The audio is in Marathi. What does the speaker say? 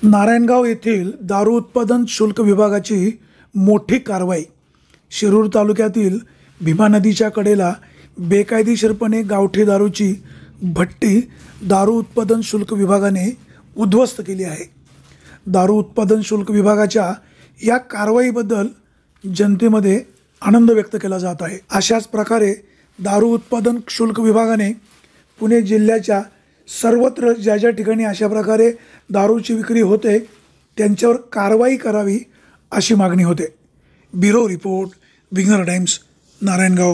नारायणगाव येथील दारू उत्पादन शुल्क विभागाची मोठी कारवाई. शिरूर तालुक्यातील भीमा नदीच्या कडेला बेकायदेशीरपणे गावठी दारूची भट्टी दारू उत्पादन शुल्क विभागाने उद्ध्वस्त केली आहे. दारू उत्पादन शुल्क विभागाच्या या कारवाईबद्दल जनतेमध्ये आनंद व्यक्त केला जात आहे. अशाच प्रकारे दारू उत्पादन शुल्क विभागाने पुणे जिल्ह्याच्या सर्वत्र ज्या ज्या ठिकाणी अशा प्रकारे दारूची विक्री होते त्यांच्यावर कारवाई करावी अशी मागणी होते. Bureau report, winger times, Narayangaon.